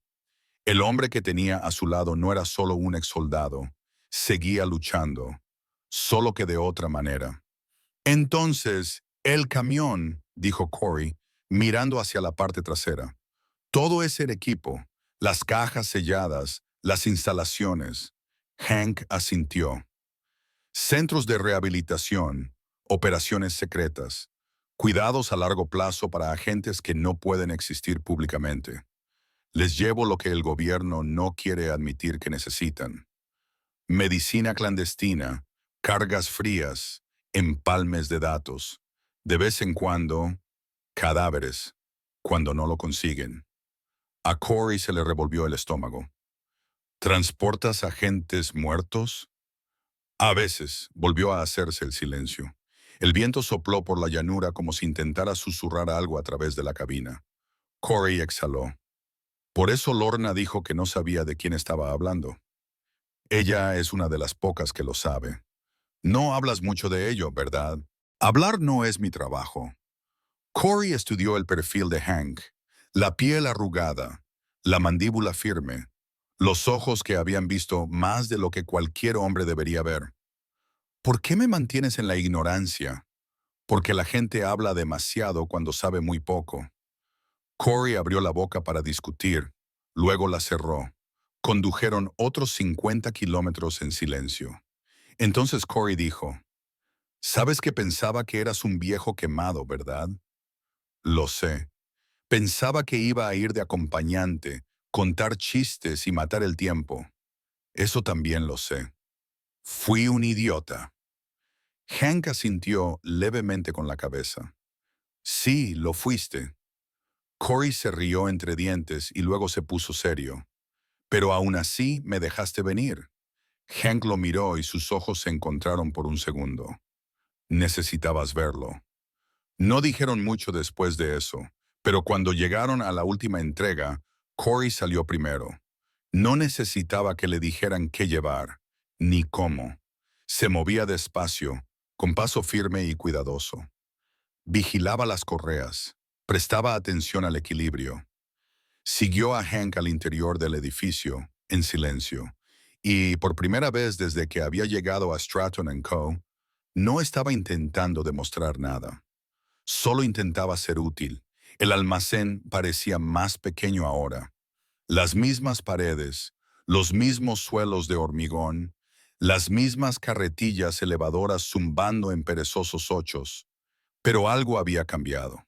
S1: El hombre que tenía a su lado no era solo un exsoldado, seguía luchando, solo que de otra manera. Entonces, el camión, dijo Corey, mirando hacia la parte trasera. Todo ese equipo, las cajas selladas, las instalaciones. Hank asintió. Centros de rehabilitación, operaciones secretas, cuidados a largo plazo para agentes que no pueden existir públicamente. Les llevo lo que el gobierno no quiere admitir que necesitan. Medicina clandestina, cargas frías, empalmes de datos. De vez en cuando, cadáveres, cuando no lo consiguen. A Corey se le revolvió el estómago. ¿Transportas agentes muertos? A veces volvió a hacerse el silencio. El viento sopló por la llanura como si intentara susurrar algo a través de la cabina. Corey exhaló. Por eso Lorna dijo que no sabía de quién estaba hablando. Ella es una de las pocas que lo sabe. No hablas mucho de ello, ¿verdad? Hablar no es mi trabajo. Corey estudió el perfil de Hank. La piel arrugada, la mandíbula firme, los ojos que habían visto más de lo que cualquier hombre debería ver. ¿Por qué me mantienes en la ignorancia? Porque la gente habla demasiado cuando sabe muy poco. Corey abrió la boca para discutir, luego la cerró. Condujeron otros 50 kilómetros en silencio. Entonces Corey dijo, «Sabes que pensaba que eras un viejo quemado, ¿verdad?» «Lo sé. Pensaba que iba a ir de acompañante, contar chistes y matar el tiempo. Eso también lo sé. Fui un idiota». Hank asintió levemente con la cabeza. «Sí, lo fuiste». Corey se rió entre dientes y luego se puso serio. «Pero aún así me dejaste venir». Hank lo miró y sus ojos se encontraron por un segundo. «Necesitabas verlo». No dijeron mucho después de eso, pero cuando llegaron a la última entrega, Corey salió primero. No necesitaba que le dijeran qué llevar, ni cómo. Se movía despacio, con paso firme y cuidadoso. Vigilaba las correas, prestaba atención al equilibrio. Siguió a Hank al interior del edificio, en silencio, y por primera vez desde que había llegado a Stratton Co., no estaba intentando demostrar nada. Solo intentaba ser útil. El almacén parecía más pequeño ahora. Las mismas paredes, los mismos suelos de hormigón, las mismas carretillas elevadoras zumbando en perezosos ochos. Pero algo había cambiado.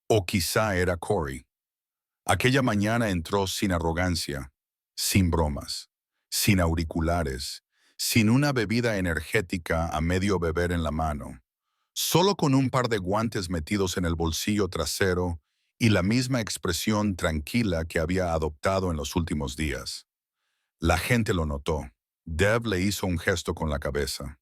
S1: O quizá era Corey. Aquella mañana entró sin arrogancia, sin bromas, sin auriculares, sin una bebida energética a medio beber en la mano, solo con un par de guantes metidos en el bolsillo trasero y la misma expresión tranquila que había adoptado en los últimos días. La gente lo notó. Deb le hizo un gesto con la cabeza.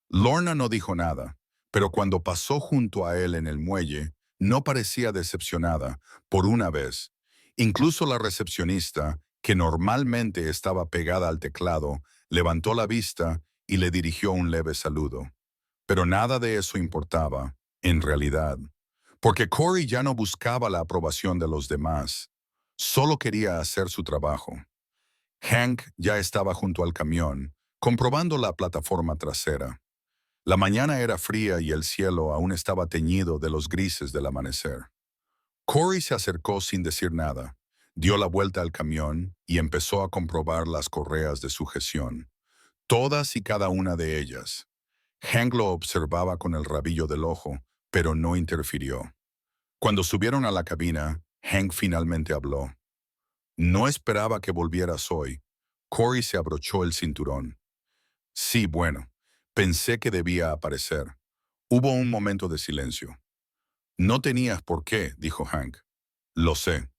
S1: Lorna no dijo nada, pero cuando pasó junto a él en el muelle, no parecía decepcionada, por una vez. Incluso la recepcionista, que normalmente estaba pegada al teclado, levantó la vista y le dirigió un leve saludo. Pero nada de eso importaba, en realidad, porque Corey ya no buscaba la aprobación de los demás, solo quería hacer su trabajo. Hank ya estaba junto al camión, comprobando la plataforma trasera. La mañana era fría y el cielo aún estaba teñido de los grises del amanecer. Corey se acercó sin decir nada, dio la vuelta al camión y empezó a comprobar las correas de sujeción, todas y cada una de ellas. Hank lo observaba con el rabillo del ojo, pero no interfirió. Cuando subieron a la cabina, Hank finalmente habló. No esperaba que volvieras hoy. Corey se abrochó el cinturón. Sí, bueno, pensé que debía aparecer. Hubo un momento de silencio. No tenías por qué, dijo Hank. Lo sé.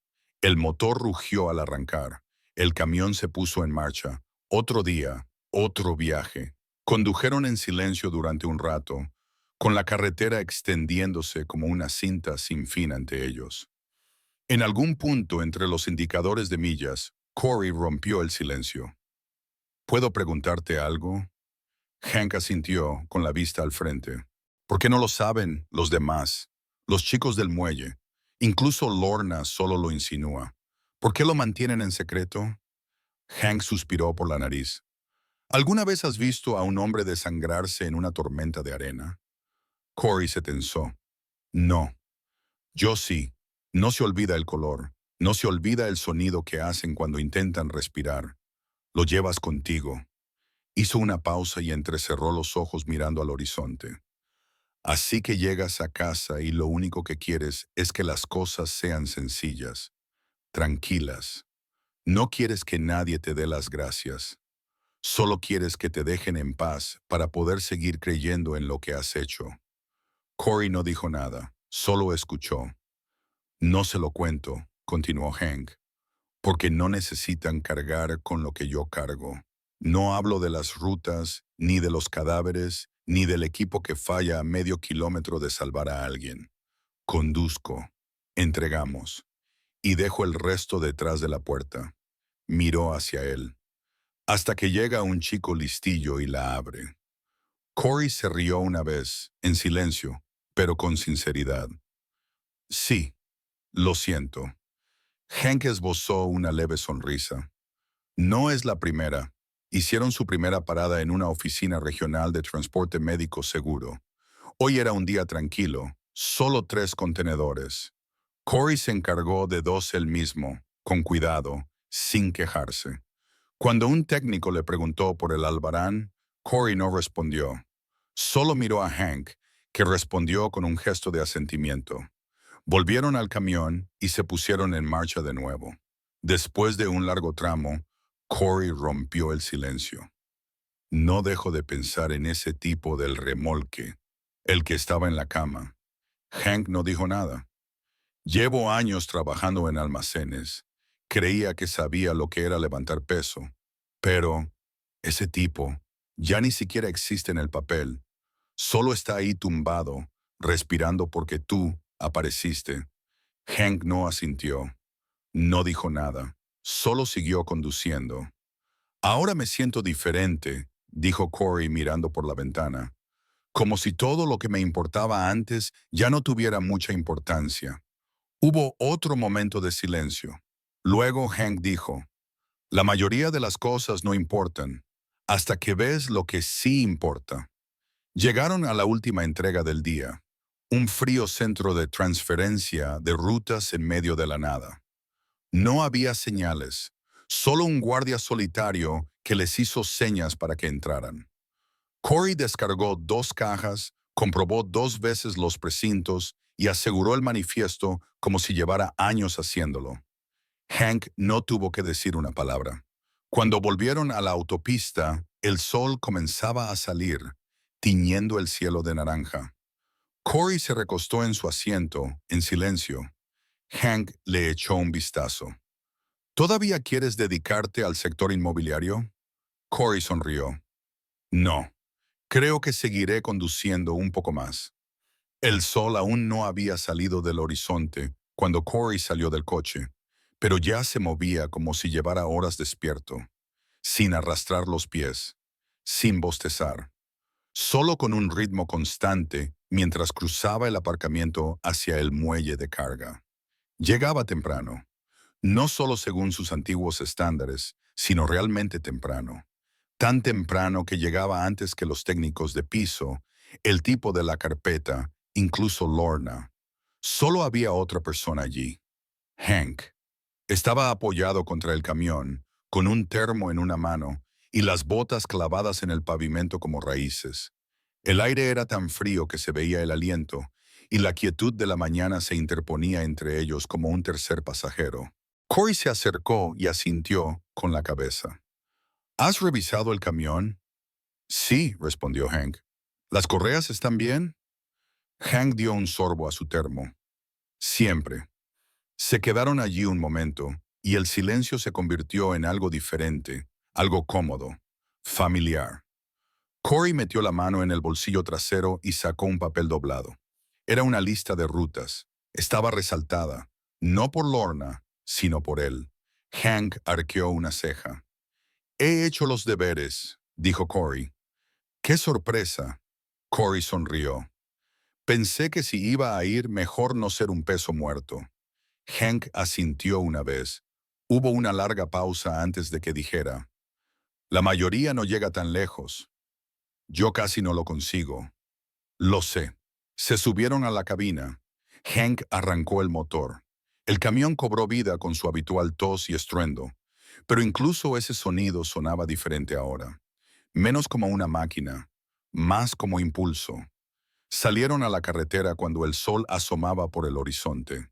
S1: El motor rugió al arrancar. El camión se puso en marcha. Otro día, otro viaje. Condujeron en silencio durante un rato, con la carretera extendiéndose como una cinta sin fin ante ellos. En algún punto entre los indicadores de millas, Corey rompió el silencio. ¿Puedo preguntarte algo? Hank asintió con la vista al frente. ¿Por qué no lo saben los demás? Los chicos del muelle. Incluso Lorna solo lo insinúa. ¿Por qué lo mantienen en secreto? Hank suspiró por la nariz. ¿Alguna vez has visto a un hombre desangrarse en una tormenta de arena? Corey se tensó. No. Yo sí. No se olvida el color. No se olvida el sonido que hacen cuando intentan respirar. Lo llevas contigo. Hizo una pausa y entrecerró los ojos mirando al horizonte. Así que llegas a casa y lo único que quieres es que las cosas sean sencillas, tranquilas. No quieres que nadie te dé las gracias. Solo quieres que te dejen en paz para poder seguir creyendo en lo que has hecho. Corey no dijo nada, solo escuchó. No se lo cuento, continuó Hank, porque no necesitan cargar con lo que yo cargo. No hablo de las rutas, ni de los cadáveres, ni del equipo que falla a medio kilómetro de salvar a alguien. Conduzco, entregamos, y dejo el resto detrás de la puerta. Miró hacia él, hasta que llega un chico listillo y la abre. Corey se rió una vez, en silencio, pero con sinceridad. Sí, lo siento. Hank esbozó una leve sonrisa. No es la primera. Hicieron su primera parada en una oficina regional de transporte médico seguro. Hoy era un día tranquilo, solo 3 contenedores. Corey se encargó de 2 él mismo, con cuidado, sin quejarse. Cuando un técnico le preguntó por el albarán, Corey no respondió. Solo miró a Hank, que respondió con un gesto de asentimiento. Volvieron al camión y se pusieron en marcha de nuevo. Después de un largo tramo, Corey rompió el silencio. No dejo de pensar en ese tipo del remolque, el que estaba en la cama. Hank no dijo nada. Llevo años trabajando en almacenes. Creía que sabía lo que era levantar peso. Pero ese tipo ya ni siquiera existe en el papel. Solo está ahí tumbado, respirando porque tú apareciste. Hank no asintió. No dijo nada. Solo siguió conduciendo. Ahora me siento diferente, dijo Corey mirando por la ventana. Como si todo lo que me importaba antes ya no tuviera mucha importancia. Hubo otro momento de silencio. Luego Hank dijo, la mayoría de las cosas no importan, hasta que ves lo que sí importa. Llegaron a la última entrega del día, un frío centro de transferencia de rutas en medio de la nada. No había señales, solo un guardia solitario que les hizo señas para que entraran. Corey descargó 2 cajas, comprobó 2 veces los precintos y aseguró el manifiesto como si llevara años haciéndolo. Hank no tuvo que decir una palabra. Cuando volvieron a la autopista, el sol comenzaba a salir, tiñendo el cielo de naranja. Corey se recostó en su asiento, en silencio. Hank le echó un vistazo. ¿Todavía quieres dedicarte al sector inmobiliario? Corey sonrió. No, creo que seguiré conduciendo un poco más. El sol aún no había salido del horizonte cuando Corey salió del coche, pero ya se movía como si llevara horas despierto, sin arrastrar los pies, sin bostezar, solo con un ritmo constante mientras cruzaba el aparcamiento hacia el muelle de carga. Llegaba temprano, no solo según sus antiguos estándares, sino realmente temprano. Tan temprano que llegaba antes que los técnicos de piso, el tipo de la carpeta, incluso Lorna. Solo había otra persona allí. Hank. Estaba apoyado contra el camión, con un termo en una mano y las botas clavadas en el pavimento como raíces. El aire era tan frío que se veía el aliento, y la quietud de la mañana se interponía entre ellos como un tercer pasajero. Corey se acercó y asintió con la cabeza. ¿Has revisado el camión? Sí, respondió Hank. ¿Las correas están bien? Hank dio un sorbo a su termo. Siempre. Se quedaron allí un momento, y el silencio se convirtió en algo diferente, algo cómodo, familiar. Corey metió la mano en el bolsillo trasero y sacó un papel doblado. Era una lista de rutas. Estaba resaltada, no por Lorna, sino por él. Hank arqueó una ceja. He hecho los deberes, dijo Corey. ¡Qué sorpresa! Corey sonrió. Pensé que si iba a ir, mejor no ser un peso muerto. Hank asintió una vez. Hubo una larga pausa antes de que dijera, la mayoría no llega tan lejos. Yo casi no lo consigo. Lo sé. Se subieron a la cabina. Hank arrancó el motor. El camión cobró vida con su habitual tos y estruendo, pero incluso ese sonido sonaba diferente ahora. Menos como una máquina, más como impulso. Salieron a la carretera cuando el sol asomaba por el horizonte.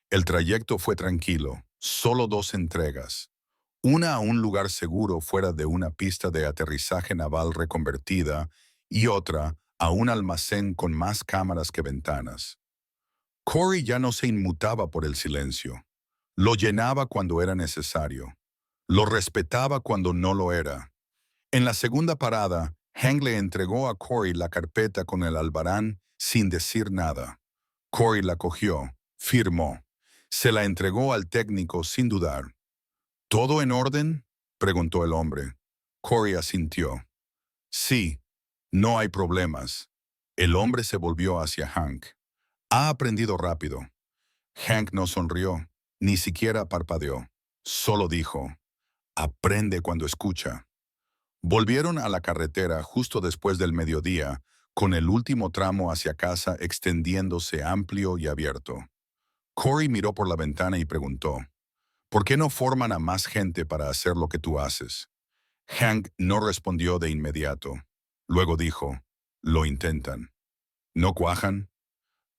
S1: El trayecto fue tranquilo, solo 2 entregas. Una a un lugar seguro fuera de una pista de aterrizaje naval reconvertida y otra a un almacén con más cámaras que ventanas. Corey ya no se inmutaba por el silencio. Lo llenaba cuando era necesario. Lo respetaba cuando no lo era. En la segunda parada, Hank le entregó a Corey la carpeta con el albarán sin decir nada. Corey la cogió, firmó. Se la entregó al técnico sin dudar. ¿Todo en orden?, preguntó el hombre. Corey asintió. Sí, no hay problemas. El hombre se volvió hacia Hank. Ha aprendido rápido. Hank no sonrió, ni siquiera parpadeó. Solo dijo, aprende cuando escucha. Volvieron a la carretera justo después del mediodía, con el último tramo hacia casa extendiéndose amplio y abierto. Corey miró por la ventana y preguntó, ¿por qué no forman a más gente para hacer lo que tú haces? Hank no respondió de inmediato. Luego dijo, lo intentan. ¿No cuajan?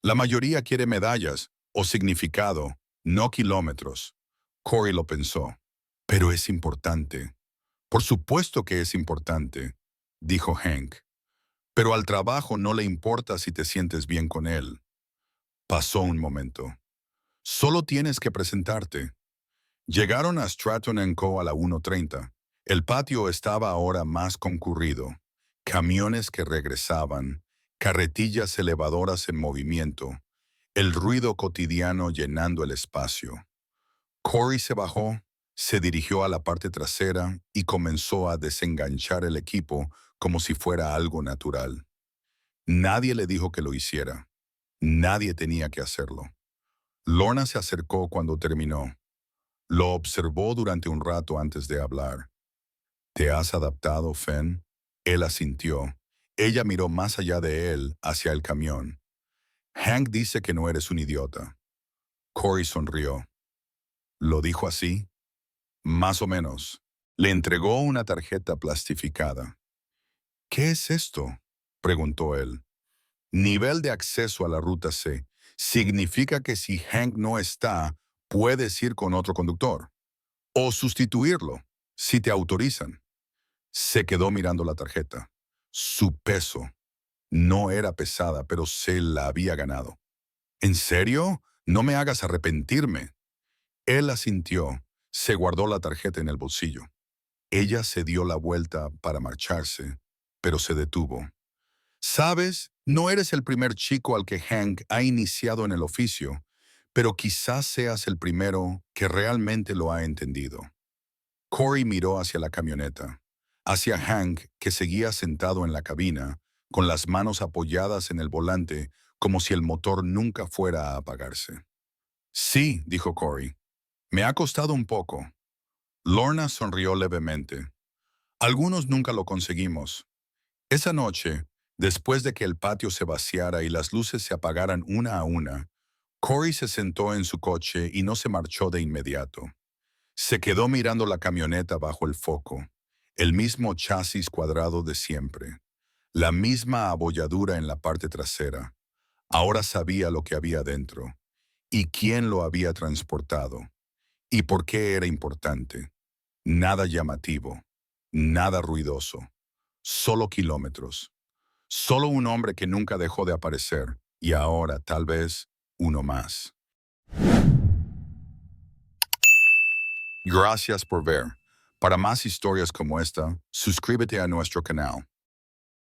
S1: La mayoría quiere medallas o significado, no kilómetros. Corey lo pensó. Pero es importante. Por supuesto que es importante, dijo Hank. Pero al trabajo no le importa si te sientes bien con él. Pasó un momento. Solo tienes que presentarte. Llegaron a Stratton & Co. a la 1:30. El patio estaba ahora más concurrido. Camiones que regresaban, carretillas elevadoras en movimiento, el ruido cotidiano llenando el espacio. Corey se bajó, se dirigió a la parte trasera y comenzó a desenganchar el equipo como si fuera algo natural. Nadie le dijo que lo hiciera. Nadie tenía que hacerlo. Lorna se acercó cuando terminó. Lo observó durante un rato antes de hablar. ¿Te has adaptado, Fen? Él asintió. Ella miró más allá de él, hacia el camión. Hank dice que no eres un idiota. Corey sonrió. ¿Lo dijo así? Más o menos. Le entregó una tarjeta plastificada. ¿Qué es esto?, preguntó él. Nivel de acceso a la ruta C. Significa que si Hank no está, puedes ir con otro conductor. O sustituirlo, si te autorizan. Se quedó mirando la tarjeta. Su peso. No era pesada, pero se la había ganado. ¿En serio? No me hagas arrepentirme. Él asintió. Se guardó la tarjeta en el bolsillo. Ella se dio la vuelta para marcharse, pero se detuvo. Sabes, no eres el primer chico al que Hank ha iniciado en el oficio, pero quizás seas el primero que realmente lo ha entendido. Corey miró hacia la camioneta, hacia Hank, que seguía sentado en la cabina, con las manos apoyadas en el volante, como si el motor nunca fuera a apagarse. Sí, dijo Corey. Me ha costado un poco. Lorna sonrió levemente. Algunos nunca lo conseguimos. Esa noche, después de que el patio se vaciara y las luces se apagaran una a una, Corey se sentó en su coche y no se marchó de inmediato. Se quedó mirando la camioneta bajo el foco, el mismo chasis cuadrado de siempre, la misma abolladura en la parte trasera. Ahora sabía lo que había dentro, y quién lo había transportado, y por qué era importante. Nada llamativo, nada ruidoso, solo kilómetros. Solo un hombre que nunca dejó de aparecer, y ahora tal vez uno más. Gracias por ver. Para más historias como esta, suscríbete a nuestro canal.